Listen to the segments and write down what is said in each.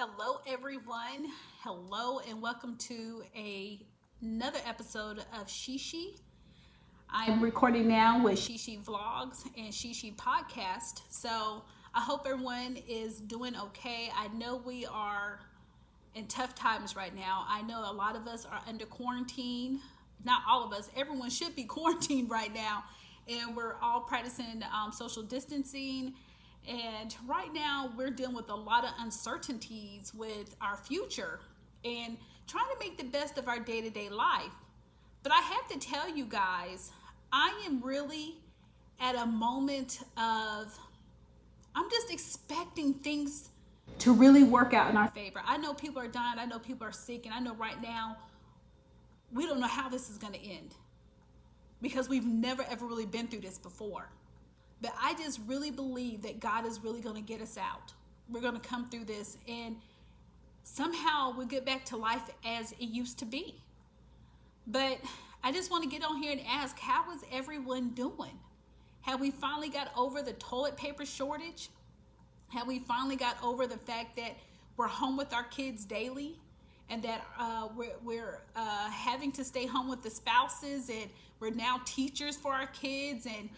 Hello, everyone. Hello, and welcome to another episode of Shishi. I'm recording now with Shishi Vlogs and Shishi Podcast. So I hope everyone is doing okay. I know we are in tough times right now. I know a lot of us are under quarantine. Not all of us, everyone should be quarantined right now. And we're all practicing social distancing. And right now, we're dealing with a lot of uncertainties with our future and trying to make the best of our day to day life. But I have to tell you guys, I am really at a moment of, I'm just expecting things to really work out in our favor. I know people are dying, I know people are sick, and I know right now we don't know how this is going to end because we've never ever really been through this before. But I just really believe that God is really going to get us out. We're going to come through this and somehow we'll get back to life as it used to be. But I just want to get on here and ask, how is everyone doing? Have we finally got over the toilet paper shortage? Have we finally got over the fact that we're home with our kids daily and that we're having to stay home with the spouses, and we're now teachers for our kids, and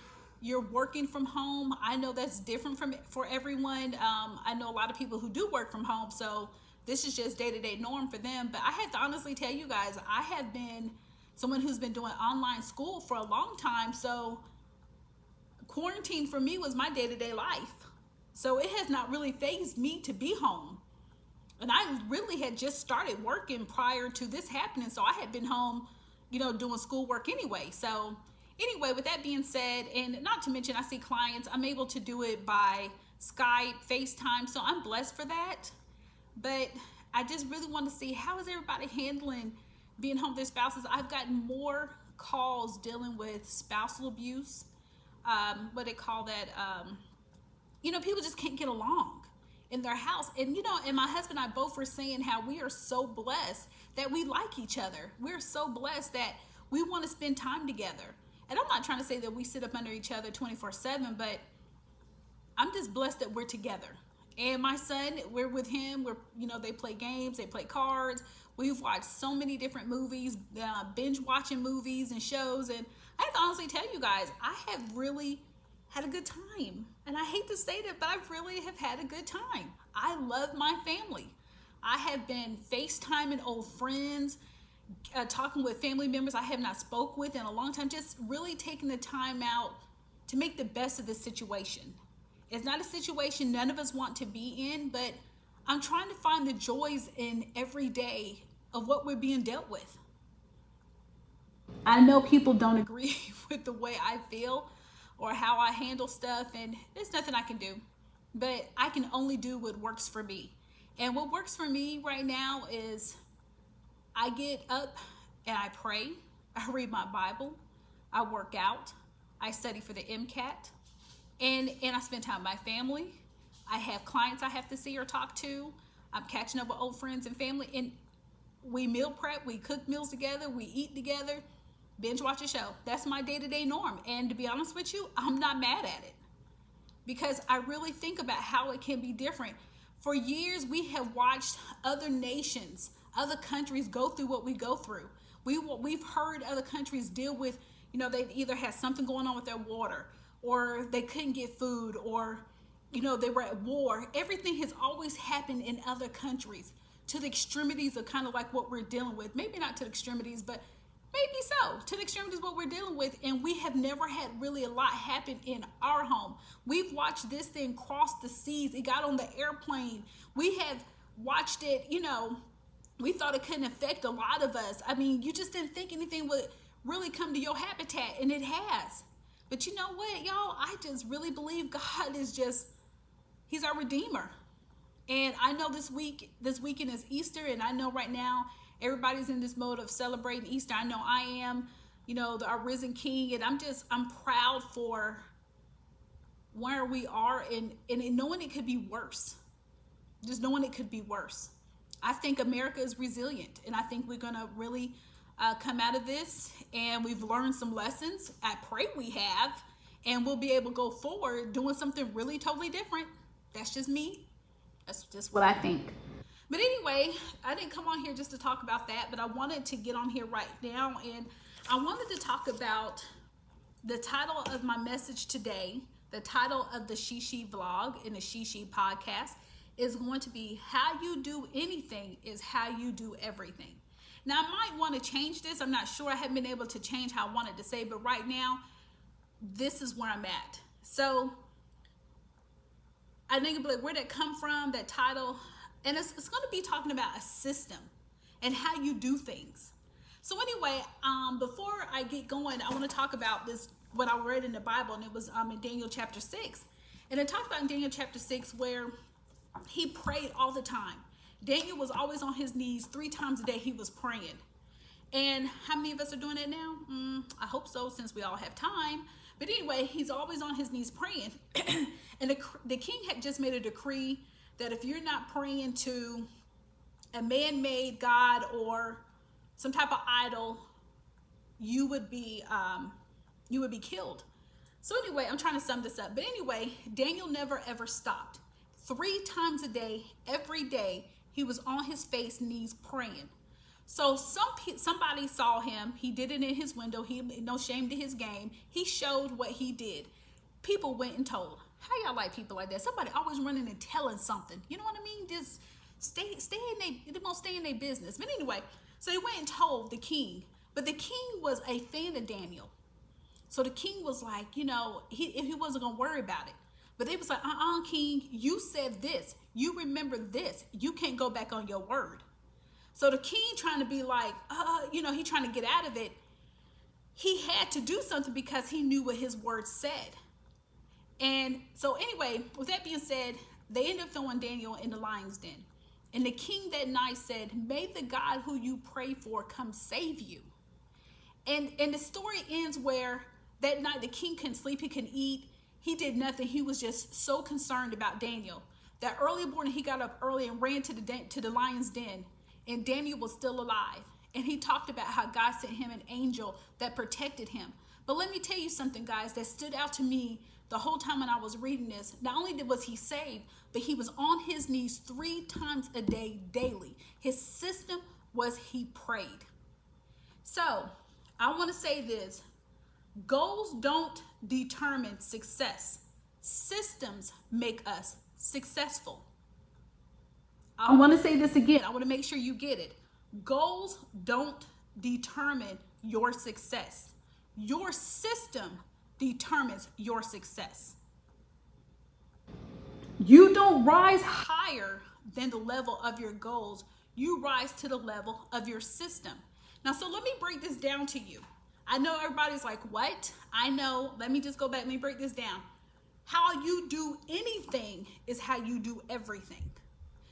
you're working from home? I know that's different for everyone. I know a lot of people who do work from home, so this is just day-to-day norm for them. But I have to honestly tell you guys, I have been someone who's been doing online school for a long time, so quarantine for me was my day-to-day life. So it has not really fazed me to be home. And I really had just started working prior to this happening, so I had been home, doing schoolwork anyway. So anyway, with that being said, and not to mention I see clients, I'm able to do it by Skype, FaceTime, so I'm blessed for that. But I just really want to see, how is everybody handling being home with their spouses? I've gotten more calls dealing with spousal abuse, what they call that, people just can't get along in their house. And my husband and I both were saying how we are so blessed that we like each other. We're so blessed that we want to spend time together. And I'm not trying to say that we sit up under each other 24/7, but I'm just blessed that we're together. And my son, we're with him. They play games, they play cards. We've watched so many different movies, binge watching movies and shows. And I have to honestly tell you guys, I have really had a good time. And I hate to say that, but I really have had a good time. I love my family. I have been FaceTiming old friends, talking with family members I have not spoke with in a long time, just really taking the time out to make the best of the situation. It's not a situation none of us want to be in, but I'm trying to find the joys in every day of what we're being dealt with. I know people don't agree with the way I feel or how I handle stuff, and there's nothing I can do. But I can only do what works for me. And what works for me right now is I get up and I pray, I read my Bible, I work out, I study for the MCAT, and I spend time with my family. I have clients I have to see or talk to. I'm catching up with old friends and family, and we meal prep, we cook meals together, we eat together, binge watch a show. That's my day-to-day norm. And to be honest with you, I'm not mad at it because I really think about how it can be different. For years, we have watched other nations, other countries go through what we go through. We've heard other countries deal with, they either had something going on with their water, or they couldn't get food, or, they were at war. Everything has always happened in other countries to the extremities of kind of like what we're dealing with. Maybe not to the extremities, but maybe so, to the extremities what we're dealing with. And we have never had really a lot happen in our home. We've watched this thing cross the seas. It got on the airplane. We have watched it, we thought it couldn't affect a lot of us. I mean, you just didn't think anything would really come to your habitat, and it has. But you know what, y'all? I just really believe God is He's our Redeemer. And I know this weekend is Easter, and I know right now everybody's in this mode of celebrating Easter. I know I am, our risen King, and I'm proud for where we are, and knowing it could be worse. Just knowing it could be worse. I think America is resilient, and I think we're going to really come out of this, and we've learned some lessons. I pray we have, and we'll be able to go forward doing something really totally different. That's just me. That's just what I think. But anyway, I didn't come on here just to talk about that, but I wanted to get on here right now, and I wanted to talk about the title of my message today. The title of the Shishi vlog and the Shishi podcast is going to be How You Do Anything is How You Do Everything. Now, I might want to change this. I'm not sure. I haven't been able to change how I wanted to say, but right now, this is where I'm at. So I think like where that come from, that title, and it's going to be talking about a system and how you do things. So anyway, before I get going, I want to talk about this, what I read in the Bible, and it was in Daniel chapter 6. And it talked about in Daniel chapter 6 where he prayed all the time. Daniel was always on his knees 3 times a day. He was praying. And how many of us are doing that now? I hope so, since we all have time. But anyway, he's always on his knees praying. And the king had just made a decree that if you're not praying to a man-made god or some type of idol, you would be killed. So anyway, I'm trying to sum this up. But anyway, Daniel never ever stopped. 3 times a day, every day, he was on his face, knees praying. So somebody saw him. He did it in his window. He no shame to his game. He showed what he did. People went and told. How y'all like people like that? Somebody always running and telling something. You know what I mean? Just stay in their business. But anyway, so they went and told the king. But the king was a fan of Daniel. So the king was like, he wasn't gonna worry about it. But they was like, king, you said this. You remember this. You can't go back on your word. So the king trying to be like, he trying to get out of it. He had to do something because he knew what his word said. And so anyway, with that being said, they ended up throwing Daniel in the lion's den. And the king that night said, may the God who you pray for come save you. And the story ends where that night the king couldn't sleep, he couldn't eat. He did nothing. He was just so concerned about Daniel that early morning he got up early and ran to the lion's den. And Daniel was still alive. And he talked about how God sent him an angel that protected him. But let me tell you something, guys, that stood out to me the whole time when I was reading this. Not only was he saved, but he was on his knees 3 times a day, daily. His system was he prayed. So I want to say this. Goals don't determine success. Systems make us successful. I want to say this again. I want to make sure you get it. Goals don't determine your success. Your system determines your success. You don't rise higher than the level of your goals. You rise to the level of your system. Now, so let me break this down to you. I know everybody's like, what? I know. Let me just go back. Let me break this down. How you do anything is how you do everything.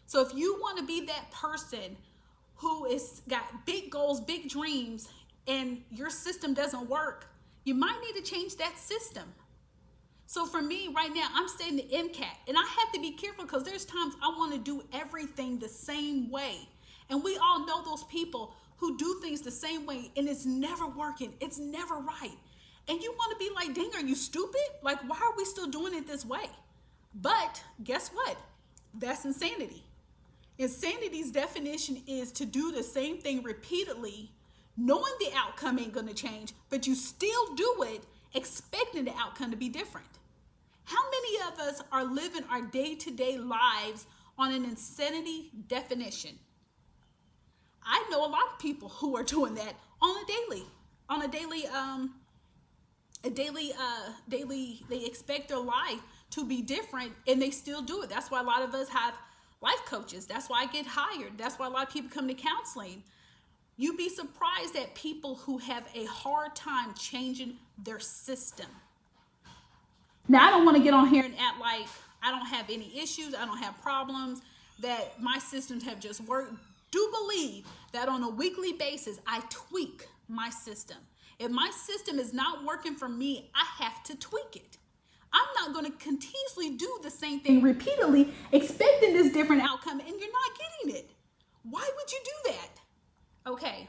So if you want to be that person who is got big goals, big dreams, and your system doesn't work, you might need to change that system. So for me right now, I'm studying the MCAT, and I have to be careful because there's times I want to do everything the same way. And we all know those people who do things the same way, and it's never working. It's never right. And you want to be like, dang, are you stupid? Like, why are we still doing it this way? But guess what? That's insanity. Insanity's definition is to do the same thing repeatedly, knowing the outcome ain't going to change, but you still do it, expecting the outcome to be different. How many of us are living our day-to-day lives on an insanity definition? I know a lot of people who are doing that daily, they expect their life to be different, and they still do it. That's why a lot of us have life coaches. That's why I get hired. That's why a lot of people come to counseling. You'd be surprised at people who have a hard time changing their system. Now, I don't want to get on here and act like I don't have any issues. I don't have problems, that my systems have just worked. Do believe that on a weekly basis, I tweak my system. If my system is not working for me, I have to tweak it. I'm not going to continuously do the same thing repeatedly, expecting this different outcome, and you're not getting it. Why would you do that? Okay,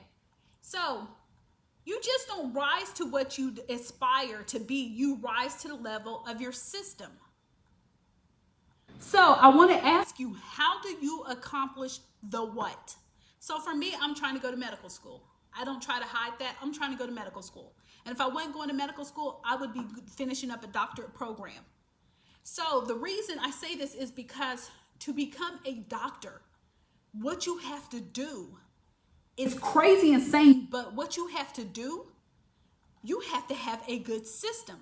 so you just don't rise to what you aspire to be. You rise to the level of your system. So I want to ask you, how do you accomplish the what? So for me, I'm trying to go to medical school. I don't try to hide that. I'm trying to go to medical school. And if I wasn't going to medical school, I would be finishing up a doctorate program. So the reason I say this is because to become a doctor, what you have to do is crazy insane, but what you have to do, you have to have a good system.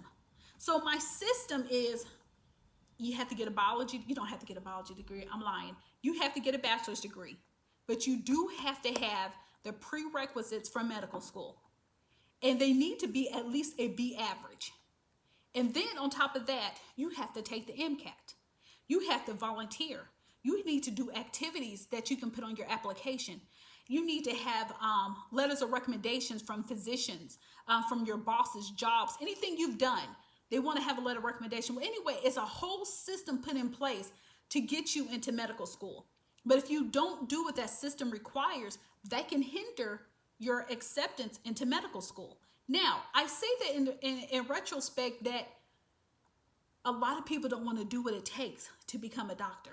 So my system is, you have to get a biology, you don't have to get a biology degree, I'm lying. You have to get a bachelor's degree, but you do have to have the prerequisites for medical school. And they need to be at least a B average. And then on top of that, you have to take the MCAT. You have to volunteer. You need to do activities that you can put on your application. You need to have letters of recommendations from physicians, from your bosses, jobs, anything you've done. They want to have a letter of recommendation. Well, anyway, it's a whole system put in place to get you into medical school. But if you don't do what that system requires, that can hinder your acceptance into medical school. Now, I say that in retrospect that a lot of people don't want to do what it takes to become a doctor.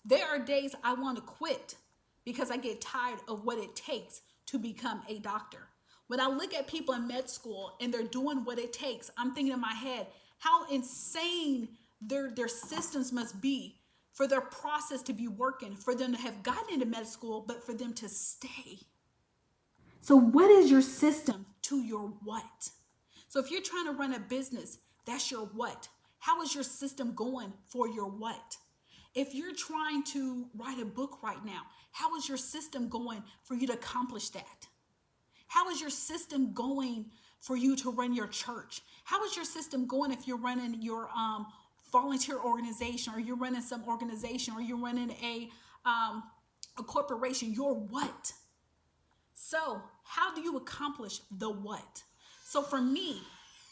There are days I want to quit because I get tired of what it takes to become a doctor. When I look at people in med school and they're doing what it takes, I'm thinking in my head how insane their systems must be for their process to be working, for them to have gotten into med school, but for them to stay. So what is your system to your what? So if you're trying to run a business, that's your what. How is your system going for your what? If you're trying to write a book right now, how is your system going for you to accomplish that? How is your system going for you to run your church? How is your system going if you're running your volunteer organization, or you're running some organization, or you're running a corporation? Your what? So how do you accomplish the what? So for me,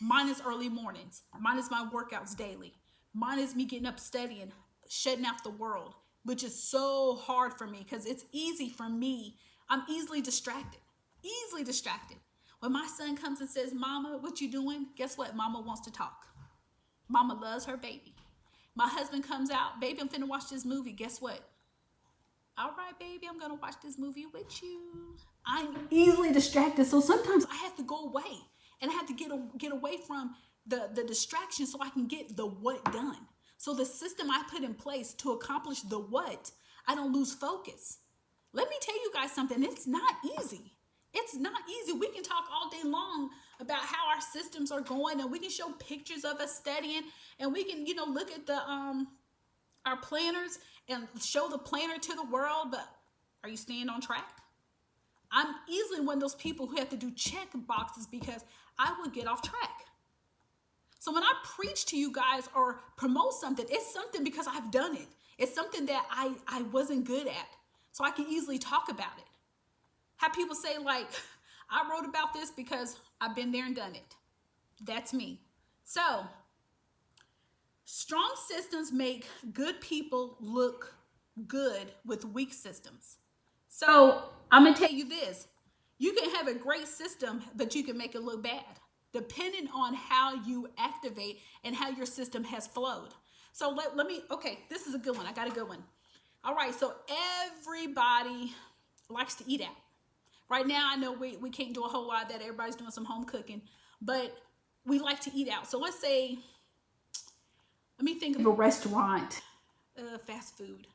mine is early mornings. Mine is my workouts daily. Mine is me getting up studying, shutting out the world, which is so hard for me because it's easy for me. I'm easily distracted. Easily distracted. When my son comes and says, "Mama, what you doing?" Guess what? Mama wants to talk. Mama loves her baby. My husband comes out, "Baby, I'm finna watch this movie." Guess what? "All right, baby, I'm gonna watch this movie with you." I'm easily distracted. So sometimes I have to go away and I have to get away from the distraction so I can get the what done. So the system I put in place to accomplish the what, I don't lose focus. Let me tell you guys something. It's not easy. It's not easy. We can talk all day long about how our systems are going, and we can show pictures of us studying, and we can, look at the our planners and show the planner to the world, but are you staying on track? I'm easily one of those people who have to do check boxes because I would get off track. So when I preach to you guys or promote something, it's something because I've done it. It's something that I wasn't good at, so I can easily talk about it. Have people say, like, "I wrote about this because I've been there and done it." That's me. So strong systems make good people look good with weak systems. So I'm going to tell you this. You can have a great system, but you can make it look bad, depending on how you activate and how your system has flowed. So let me, okay, this is a good one. I got a good one. All right, so everybody likes to eat out. Right now, I know we can't do a whole lot of that. Everybody's doing some home cooking, but we like to eat out. So let's say, let me think of a restaurant, fast food.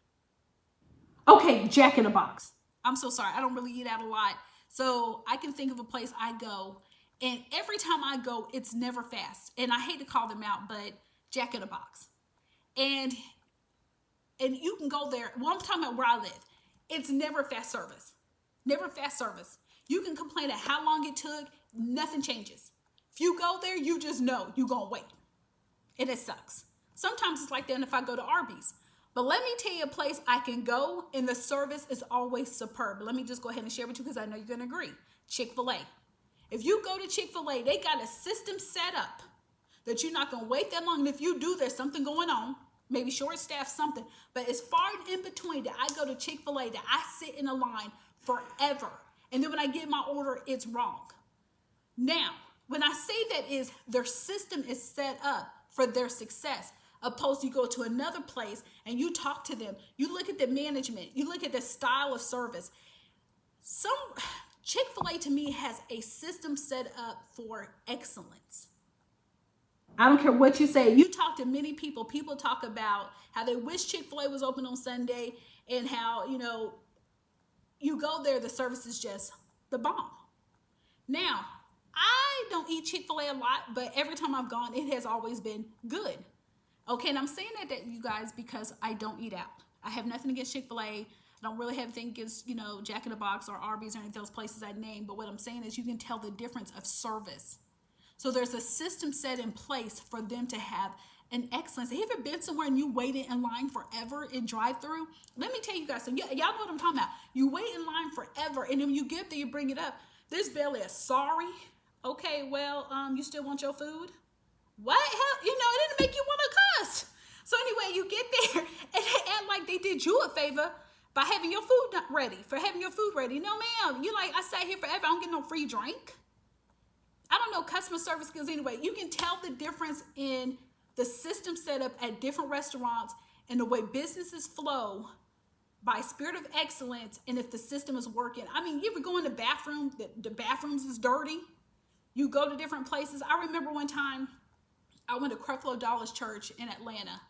Okay, Jack in the Box. I'm so sorry. I don't really eat out a lot. So I can think of a place I go, and every time I go, it's never fast. And I hate to call them out, but Jack in the Box. And you can go there. Well, I'm talking about where I live. It's never fast service. Never fast service. You can complain at how long it took. Nothing changes. If you go there, you just know you're going to wait. And it sucks. Sometimes it's like that if I go to Arby's. But let me tell you a place I can go and the service is always superb. Let me just go ahead and share with you because I know you're going to agree. Chick-fil-A. If you go to Chick-fil-A, they got a system set up that you're not going to wait that long. And if you do, there's something going on. Maybe short staff, something. But as far in between that I go to Chick-fil-A, that I sit in a line forever. And then when I get my order, it's wrong. Now, when I say that is their system is set up for their success. Opposed to you go to another place and you talk to them. You look at the management. You look at the style of service. Chick-fil-A to me has a system set up for excellence. I don't care what you say. You talk to many people. People talk about how they wish Chick-fil-A was open on Sunday and how, you go there, the service is just the bomb. Now, I don't eat Chick-fil-A a lot, but every time I've gone, it has always been good. Okay, and I'm saying that you guys because I don't eat out. I have nothing against Chick-fil-A. I don't really have anything against, Jack in the Box or Arby's or any of those places I named. But what I'm saying is you can tell the difference of service. So there's a system set in place for them to have an excellence. Have you ever been somewhere and you waited in line forever in drive-through? Let me tell you guys, so y'all know what I'm talking about. You wait in line forever, and then when you get there, you bring it up. There's barely a sorry. Okay, well, you still want your food? What? Hell, it didn't make you want to cuss. So anyway, you get there, and they act like they did you a favor by having your food ready, No, ma'am. You like, I sat here forever. I don't get no free drink. I don't know customer service skills anyway. You can tell the difference in the system set up at different restaurants and the way businesses flow by spirit of excellence and if the system is working. I mean, you ever go in the bathroom, the bathrooms is dirty. You go to different places. I remember one time I went to Creflo Dollar's church in Atlanta.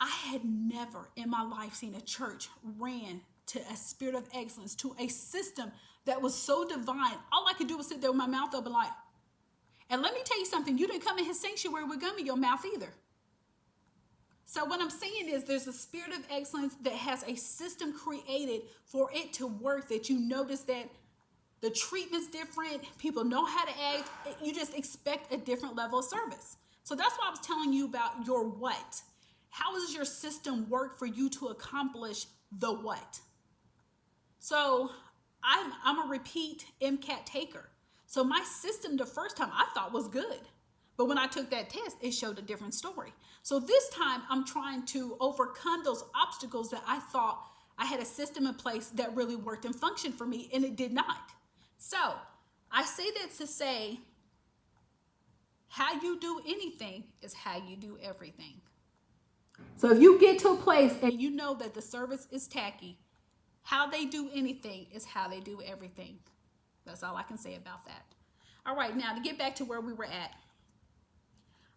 I had never in my life seen a church ran to a spirit of excellence, to a system that was so divine. All I could do was sit there with my mouth open like, and let me tell you something, you didn't come in his sanctuary with gum in your mouth either. So what I'm saying is there's a spirit of excellence that has a system created for it to work, that you notice that the treatment's different, people know how to act, you just expect a different level of service. So that's why I was telling you about your what. How does your system work for you to accomplish the what? So I'm a repeat MCAT taker. So my system the first time I thought was good. But when I took that test, it showed a different story. So this time I'm trying to overcome those obstacles that I thought I had a system in place that really worked and functioned for me, and it did not. So I say that to say, how you do anything is how you do everything. So if you get to a place and you know that the service is tacky, how they do anything is how they do everything. That's all I can say about that. All right, now to get back to where we were at.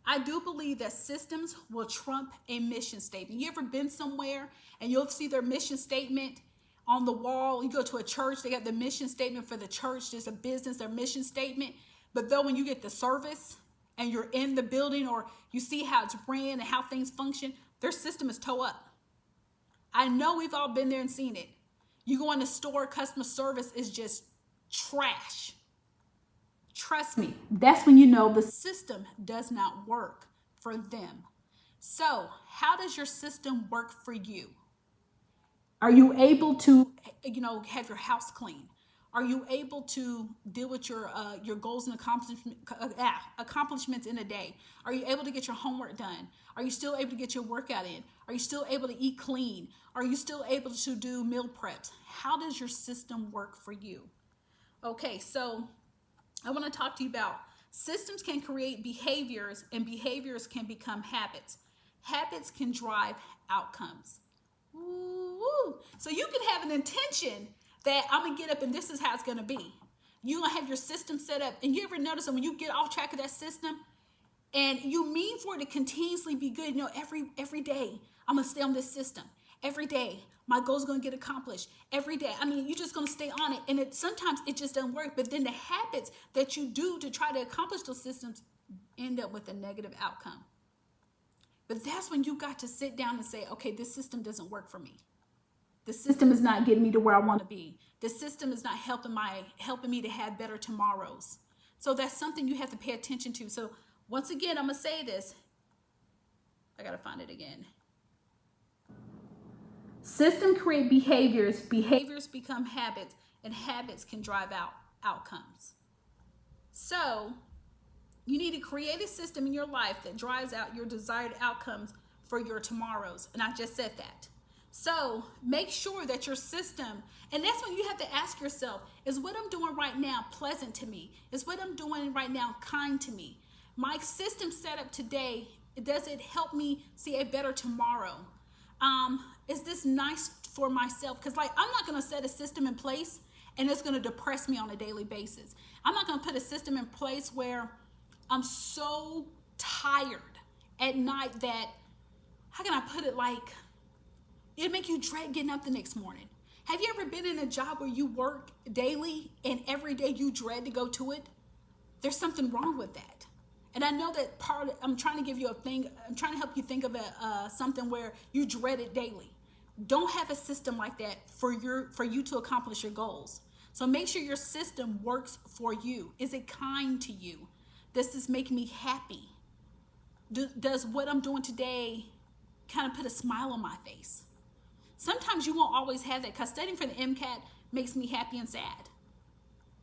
I do believe that systems will trump a mission statement. You ever been somewhere and you'll see their mission statement on the wall? You go to a church, they got the mission statement for the church. There's a business, their mission statement. But though when you get the service and you're in the building or you see how it's ran and how things function, their system is toe up. I know we've all been there and seen it. You go in the store, customer service is just trash. Trust me, that's when you know the system does not work for them. So how does your system work for you? Are you able to, have your house clean? Are you able to deal with your goals and accomplishments in a day? Are you able to get your homework done? Are you still able to get your workout in? Are you still able to eat clean? Are you still able to do meal preps? How does your system work for you? Okay, so I want to talk to you about systems can create behaviors, and behaviors can become habits. Habits can drive outcomes. Ooh. So you can have an intention that I'm going to get up and this is how it's going to be. You're going to have your system set up. And you ever notice that when you get off track of that system and you mean for it to continuously be good, every day I'm going to stay on this system. Every day my goal's going to get accomplished. Every day. I mean, you're just going to stay on it. And sometimes it just doesn't work. But then the habits that you do to try to accomplish those systems end up with a negative outcome. But that's when you got to sit down and say, okay, this system doesn't work for me. The system is not getting me to where I want to be. The system is not helping me to have better tomorrows. So that's something you have to pay attention to. So once again, I'm going to say this. I got to find it again. System create behaviors. Behaviors become habits, and habits can drive out outcomes. So you need to create a system in your life that drives out your desired outcomes for your tomorrows. And I just said that. So make sure that your system, and that's when you have to ask yourself, is what I'm doing right now pleasant to me? Is what I'm doing right now kind to me? My system set up today Does it help me see a better tomorrow? Is this nice for myself? Because like, I'm not going to set a system in place and it's going to depress me on a daily basis. I'm not going to put a system in place where I'm so tired at night that, how can I put it, like, it'd make you dread getting up the next morning. Have you ever been in a job where you work daily and every day you dread to go to it? There's something wrong with that. And I know that I'm trying to give you a thing. I'm trying to help you think of something where you dread it daily. Don't have a system like that for you to accomplish your goals. So make sure your system works for you. Is it kind to you? Does this make me happy? Does what I'm doing today kind of put a smile on my face? Sometimes you won't always have that, because studying for the MCAT makes me happy and sad.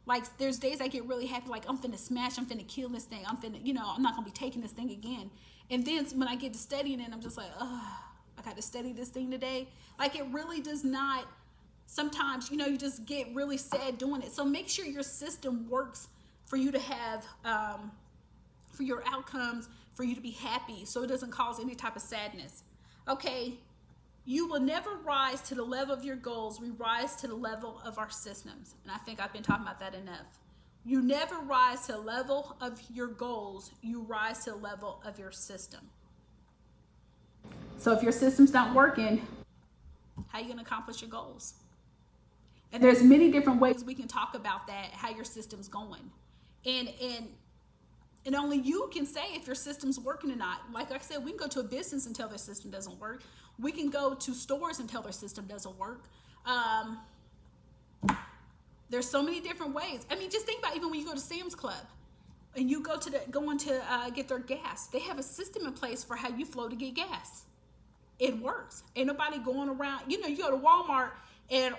Like, there's days I get really happy, like, I'm finna smash, I'm finna kill this thing, I'm not gonna be taking this thing again. And then when I get to studying it, I'm just like, I got to study this thing today. Like, it really does not, sometimes, you just get really sad doing it. So make sure your system works for you to have, for your outcomes, for you to be happy, so it doesn't cause any type of sadness. Okay, you will never rise to the level of your goals. We rise to the level of our systems. And I think I've been talking about that enough. You never rise to the level of your goals. You rise to the level of your system. So if your system's not working, how are you going to accomplish your goals? And there's many different ways we can talk about that, how your system's going. And only you can say if your system's working or not. Like I said, we can go to a business and tell their system doesn't work. We can go to stores and tell their system doesn't work. There's so many different ways. I mean, just think about even when you go to Sam's Club and you go to get their gas. They have a system in place for how you flow to get gas. It works. Ain't nobody going around. You go to Walmart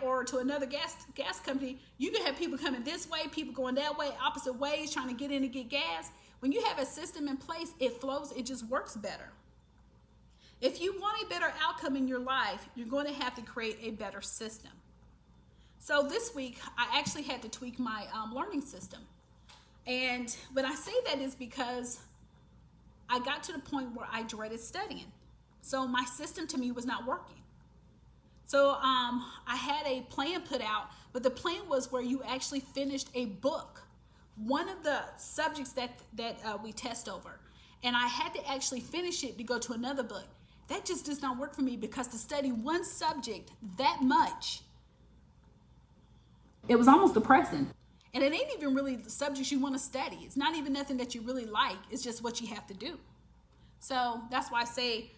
or to another gas company. You can have people coming this way, people going that way, opposite ways, trying to get in to get gas. When you have a system in place, it flows. It just works better. If you want a better outcome in your life, you're going to have to create a better system. So this week, I actually had to tweak my learning system. And when I say that is because I got to the point where I dreaded studying. So my system to me was not working. So I had a plan put out, but the plan was where you actually finished a book, one of the subjects that we test over. And I had to actually finish it to go to another book. That just does not work for me, because to study one subject that much, it was almost depressing. And it ain't even really the subjects you want to study. It's not even nothing that you really like. It's just what you have to do. So that's why I say,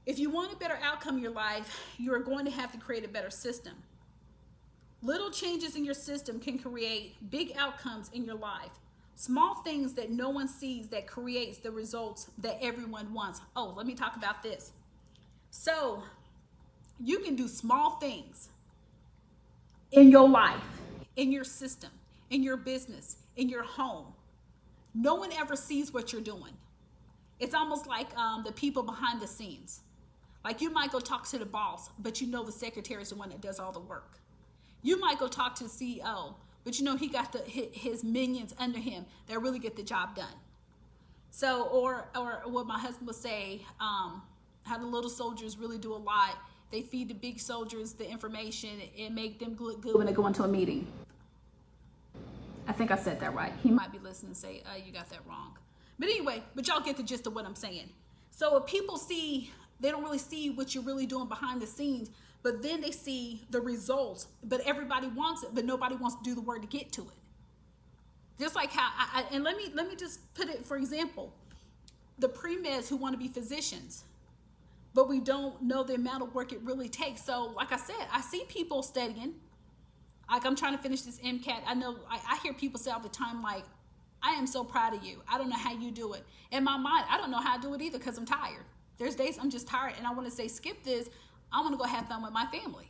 if you want a better outcome in your life, you're going to have to create a better system. Little changes in your system can create big outcomes in your life. Small things that no one sees that creates the results that everyone wants. Oh, let me talk about this. So you can do small things in your life, in your system, in your business, in your home. No one ever sees what you're doing. It's almost like the people behind the scenes. Like, you might go talk to the boss, but the secretary is the one that does all the work. You might go talk to the CEO, but he got his minions under him that really get the job done. So, or what my husband would say, how the little soldiers really do a lot. They feed the big soldiers the information and make them look good when they go into a meeting. I think I said that right. He might be listening and say, you got that wrong. But anyway, y'all get the gist of what I'm saying. So if people see, they don't really see what you're really doing behind the scenes, but then they see the results, but everybody wants it, but nobody wants to do the work to get to it. Just like how, and let me just put it, for example, the pre-meds who want to be physicians, but we don't know the amount of work it really takes. So like I said, I see people studying, like, I'm trying to finish this MCAT. I know, I hear people say all the time, like, I am so proud of you. I don't know how you do it. In my mind, I don't know how I do it either, because I'm tired. There's days I'm just tired and I want to say, skip this. I want to go have fun with my family.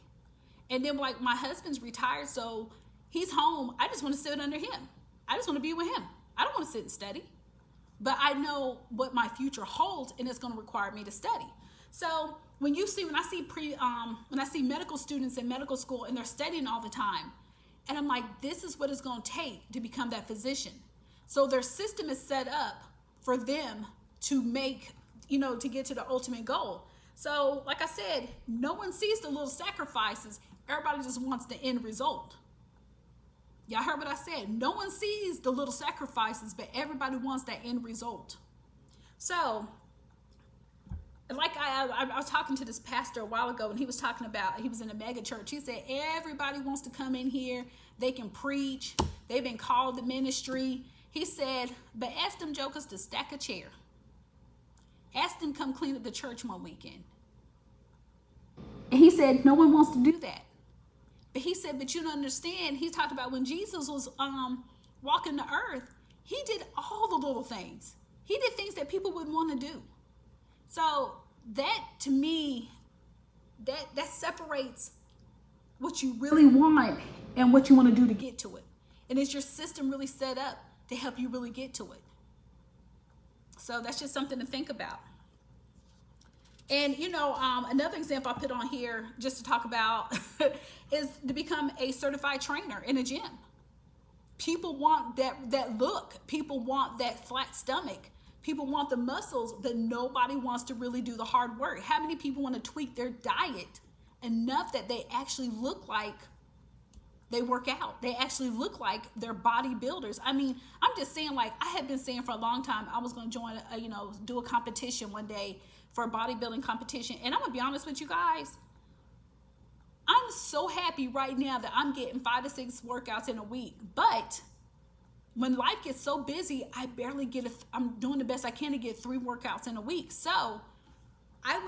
And then, like, my husband's retired, so he's home. I just want to sit under him. I just want to be with him. I don't want to sit and study. But I know what my future holds, and it's going to require me to study. So when I see medical students in medical school and they're studying all the time, and I'm like, this is what it's going to take to become that physician. So their system is set up for them to make to get to the ultimate goal. So, like I said, no one sees the little sacrifices. Everybody just wants the end result. Y'all heard what I said. No one sees the little sacrifices, but everybody wants that end result. So, like I was talking to this pastor a while ago, and he was talking about, he was in a mega church. He said, everybody wants to come in here. They can preach. They've been called to ministry. He said, but ask them jokers to stack a chair. Ask them come clean up the church one weekend. And he said, no one wants to do that. But he said, but you don't understand. He talked about when Jesus was walking the earth, he did all the little things. He did things that people wouldn't want to do. So that, to me, that separates what you really want and what you want to do to get to it. And is your system really set up to help you really get to it? So that's just something to think about. And, another example I put on here just to talk about is to become a certified trainer in a gym. People want that look. People want that flat stomach. People want the muscles, but nobody wants to really do the hard work. How many people want to tweak their diet enough that they actually look like they work out? They actually look like they're bodybuilders. I mean, I'm just saying, like, I had been saying for a long time I was going to join, do a competition one day for a bodybuilding competition. And I'm going to be honest with you guys. I'm so happy right now that I'm getting 5 to 6 workouts in a week. But when life gets so busy, I barely I'm doing the best I can to get 3 workouts in a week. So I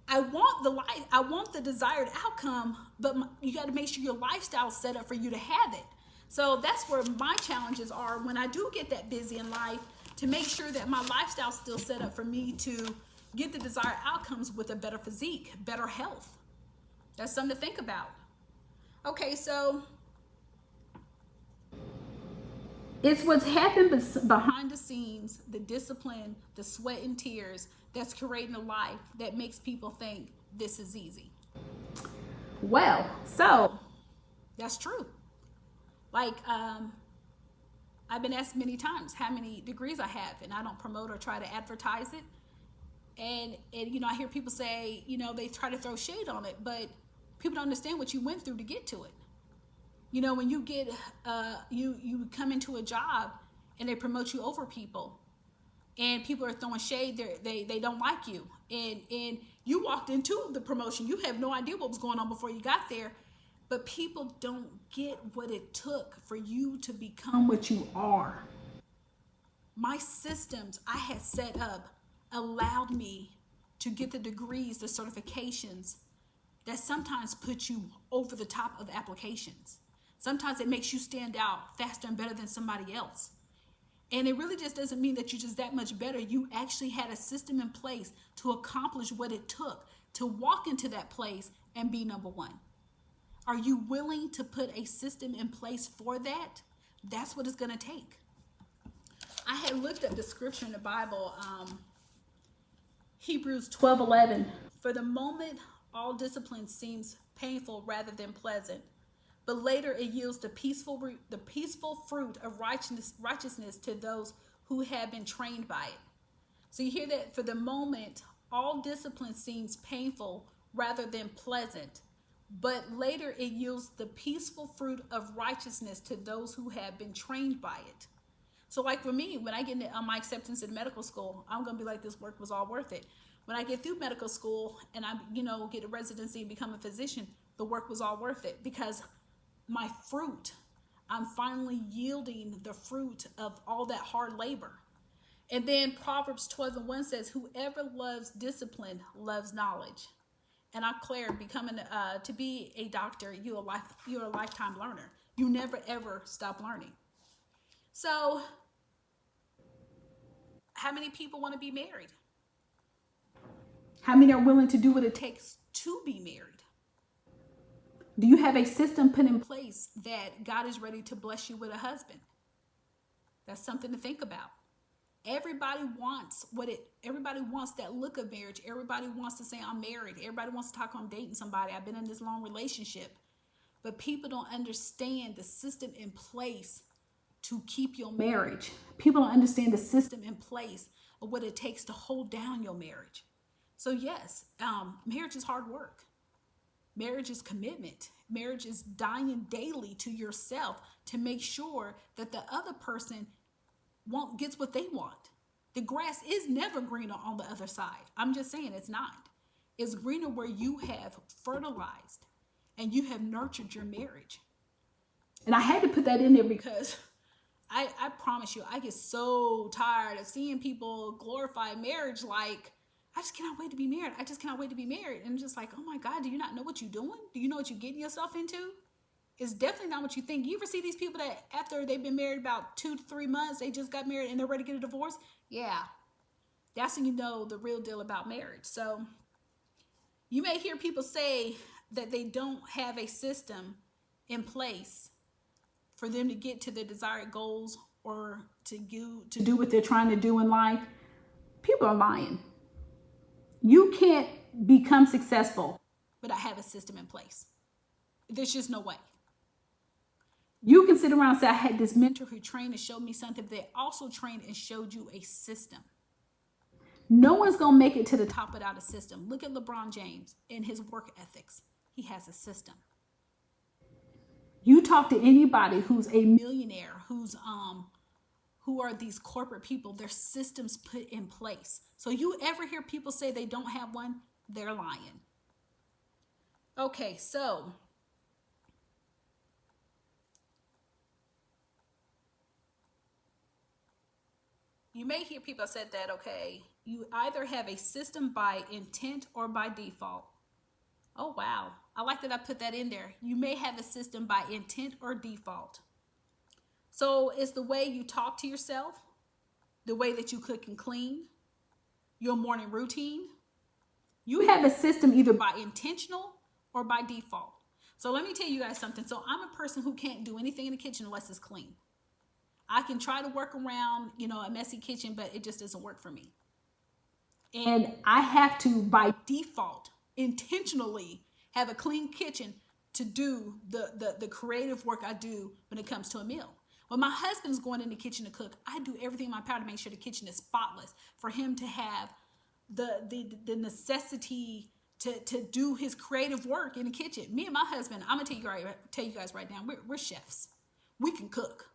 want the desired outcome, but you got to make sure your lifestyle is set up for you to have it. So that's where my challenges are when I do get that busy in life, to make sure that my lifestyle is still set up for me to get the desired outcomes with a better physique, better health. That's something to think about. Okay, so it's what's happened behind the scenes, the discipline, the sweat and tears, that's creating a life that makes people think this is easy. Well, so that's true. Like, I've been asked many times how many degrees I have, and I don't promote or try to advertise it. And I hear people say, they try to throw shade on it, but people don't understand what you went through to get to it. When you get, you come into a job and they promote you over people, and people are throwing shade, they don't like you. And you walked into the promotion, you have no idea what was going on before you got there, but people don't get what it took for you to become what you are. My systems I had set up allowed me to get the degrees, the certifications that sometimes put you over the top of applications. Sometimes it makes you stand out faster and better than somebody else. And it really just doesn't mean that you're just that much better. You actually had a system in place to accomplish what it took to walk into that place and be number one. Are you willing to put a system in place for that? That's what it's going to take. I had looked up the scripture in the Bible, Hebrews 12:11. For the moment, all discipline seems painful rather than pleasant, but later it yields the peaceful fruit of righteousness to those who have been trained by it. So you hear that? For the moment, all discipline seems painful rather than pleasant, but later it yields the peaceful fruit of righteousness to those who have been trained by it. So like for me, when I get my acceptance in medical school, I'm going to be like, this work was all worth it. When I get through medical school and I, get a residency and become a physician, the work was all worth it, because my fruit, I'm finally yielding the fruit of all that hard labor. And then Proverbs 12:1 says, whoever loves discipline loves knowledge. And I declare, becoming to be a doctor, you're a lifetime learner. You never ever stop learning. So how many people want to be married? How many are willing to do what it takes to be married? Do you have a system put in place that God is ready to bless you with a husband? That's something to think about. Everybody wants that look of marriage. Everybody wants to say, I'm married. Everybody wants to talk on dating somebody. I've been in this long relationship. But people don't understand the system in place to keep your marriage. People don't understand the system in place of what it takes to hold down your marriage. So yes, marriage is hard work. Marriage is commitment. Marriage is dying daily to yourself to make sure that the other person gets what they want. The grass is never greener on the other side. I'm just saying it's not. It's greener where you have fertilized and you have nurtured your marriage. And I had to put that in there because I promise you, I get so tired of seeing people glorify marriage like, I just cannot wait to be married. I just cannot wait to be married. And I'm just like, oh my God, do you not know what you're doing? Do you know what you're getting yourself into? It's definitely not what you think. You ever see these people that after they've been married about 2 to 3 months, they just got married and they're ready to get a divorce? Yeah, that's when you know the real deal about marriage. So you may hear people say that they don't have a system in place for them to get to their desired goals or to do what they're trying to do in life. People are lying. You can't become successful without having a system in place. There's just no way. You can sit around and say, I had this mentor who trained and showed me something, but they also trained and showed you a system. No one's going to make it to the top without a system. Look at LeBron James and his work ethics. He has a system. You talk to anybody who's a millionaire, who are these corporate people, their systems put in place. So you ever hear people say they don't have one, they're lying. Okay, so you may hear people said that, okay, you either have a system by intent or by default. Oh, wow. I like that I put that in there. You may have a system by intent or default. So it's the way you talk to yourself, the way that you cook and clean, your morning routine. You have a system either by intentional or by default. So let me tell you guys something. So I'm a person who can't do anything in the kitchen unless it's clean. I can try to work around, a messy kitchen, but it just doesn't work for me. And I have to, by default, intentionally have a clean kitchen to do the creative work I do when it comes to a meal. When my husband's going in the kitchen to cook, I do everything in my power to make sure the kitchen is spotless for him to have the necessity to do his creative work in the kitchen. Me and my husband, I'm gonna tell you guys right now, we're chefs. We can cook.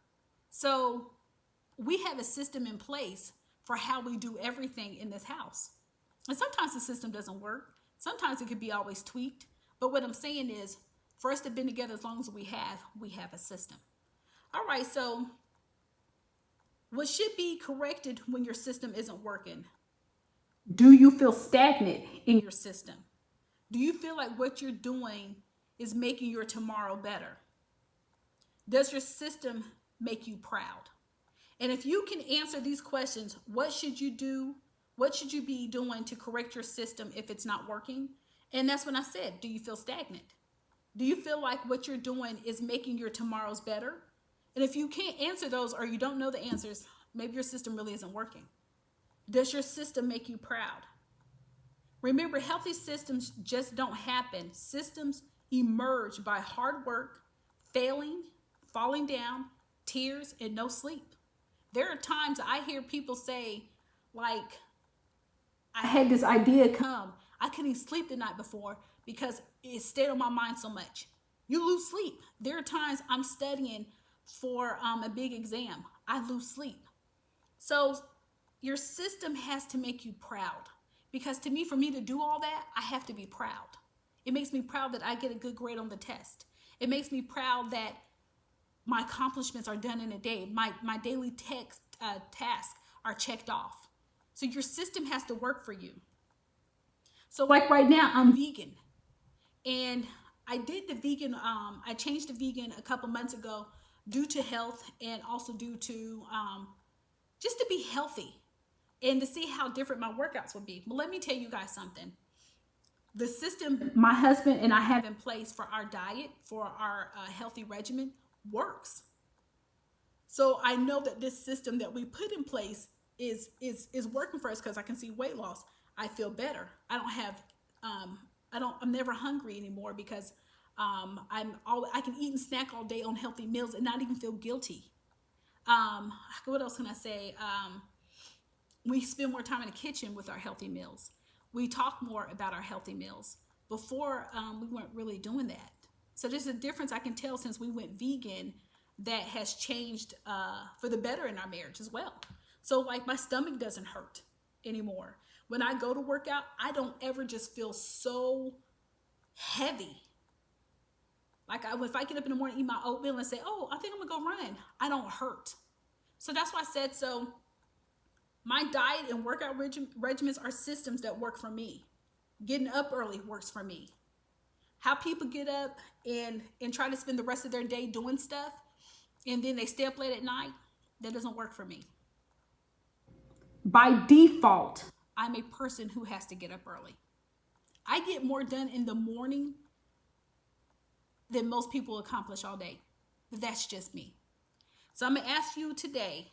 So we have a system in place for how we do everything in this house. And sometimes the system doesn't work. Sometimes it could be always tweaked. But what I'm saying is, for us to be together as long as we have a system. All right, so what should be corrected when your system isn't working? Do you feel stagnant in your system? Do you feel like what you're doing is making your tomorrow better? Does your system make you proud? And if you can answer these questions, what should you do? What should you be doing to correct your system if it's not working? And that's when I said, do you feel stagnant? Do you feel like what you're doing is making your tomorrows better? And if you can't answer those or you don't know the answers, maybe your system really isn't working. Does your system make you proud? Remember, healthy systems just don't happen. Systems emerge by hard work, failing, falling down, tears, and no sleep. There are times I hear people say, like, I had this idea come. I couldn't sleep the night before because it stayed on my mind so much. You lose sleep. There are times I'm studying for a big exam. I lose sleep. So your system has to make you proud. Because to me, for me to do all that, I have to be proud. It makes me proud that I get a good grade on the test. It makes me proud that my accomplishments are done in a day. My daily tasks are checked off. So your system has to work for you. So like right now, I'm vegan. And I did the vegan, I changed to vegan a couple months ago due to health and also due to just to be healthy and to see how different my workouts would be. But let me tell you guys something. The system my husband and I have in place for our diet, for our healthy regimen, works. So I know that this system that we put in place is working for us because I can see weight loss. I feel better. I don't have, I'm never hungry anymore because I can eat and snack all day on healthy meals and not even feel guilty. What else can I say? We spend more time in the kitchen with our healthy meals. We talk more about our healthy meals. Before, we weren't really doing that. So there's a difference I can tell since we went vegan that has changed for the better in our marriage as well. So like my stomach doesn't hurt anymore. When I go to work out, I don't ever just feel so heavy. Like if I get up in the morning, eat my oatmeal and say, oh, I think I'm gonna go run, I don't hurt. So that's why I said, so my diet and workout regimens are systems that work for me. Getting up early works for me. How people get up and try to spend the rest of their day doing stuff and then they stay up late at night, that doesn't work for me. By default, I'm a person who has to get up early. I get more done in the morning than most people accomplish all day. But that's just me. So I'm going to ask you today,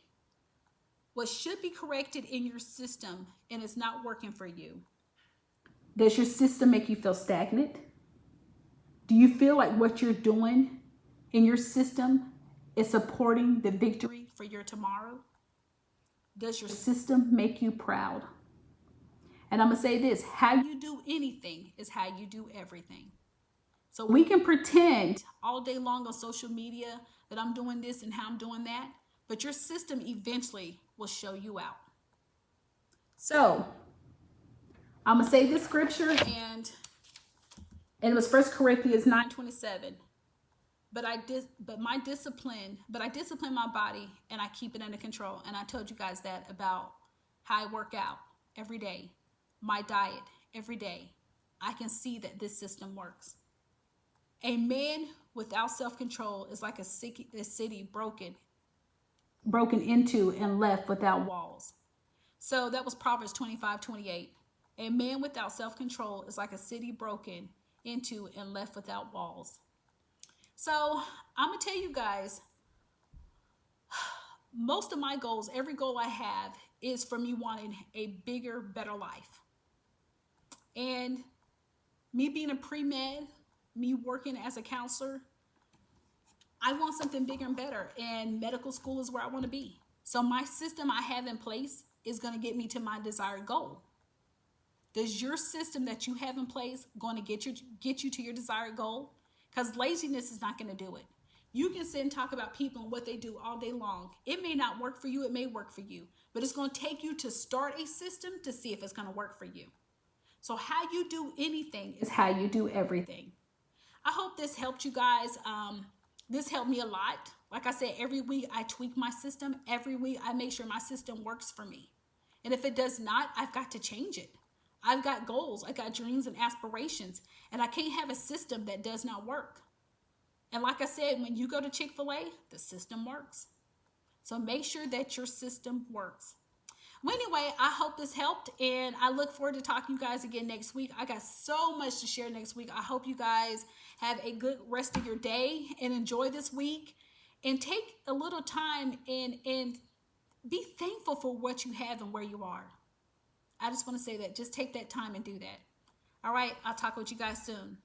what should be corrected in your system and is not working for you? Does your system make you feel stagnant? Do you feel like what you're doing in your system is supporting the victory for your tomorrow? Does your system make you proud? And I'm going to say this, how you do anything is how you do everything. So we can pretend all day long on social media that I'm doing this and how I'm doing that, but your system eventually will show you out. So I'm going to say this scripture, and it was 1 Corinthians 9:27. But I discipline my body and I keep it under control. And I told you guys that about how I work out every day, my diet every day. I can see that this system works. A man without self-control is like a city broken into and left without walls. So that was Proverbs 25:28. A man without self-control is like a city broken into and left without walls. So I'm going to tell you guys, most of my goals, every goal I have is for me wanting a bigger, better life. And me being a pre-med, me working as a counselor, I want something bigger and better. And medical school is where I want to be. So my system I have in place is going to get me to my desired goal. Does your system that you have in place going to get you to your desired goal? Because laziness is not going to do it. You can sit and talk about people and what they do all day long. It may not work for you. It may work for you. But it's going to take you to start a system to see if it's going to work for you. So how you do anything is how you do everything. I hope this helped you guys. This helped me a lot. Like I said, every week I tweak my system. Every week I make sure my system works for me. And if it does not, I've got to change it. I've got goals, I got dreams and aspirations, and I can't have a system that does not work. And like I said, when you go to Chick-fil-A, the system works. So make sure that your system works. Well, anyway, I hope this helped, and I look forward to talking to you guys again next week. I got so much to share next week. I hope you guys have a good rest of your day and enjoy this week, and take a little time and be thankful for what you have and where you are. I just want to say that. Just take that time and do that. All right. I'll talk with you guys soon.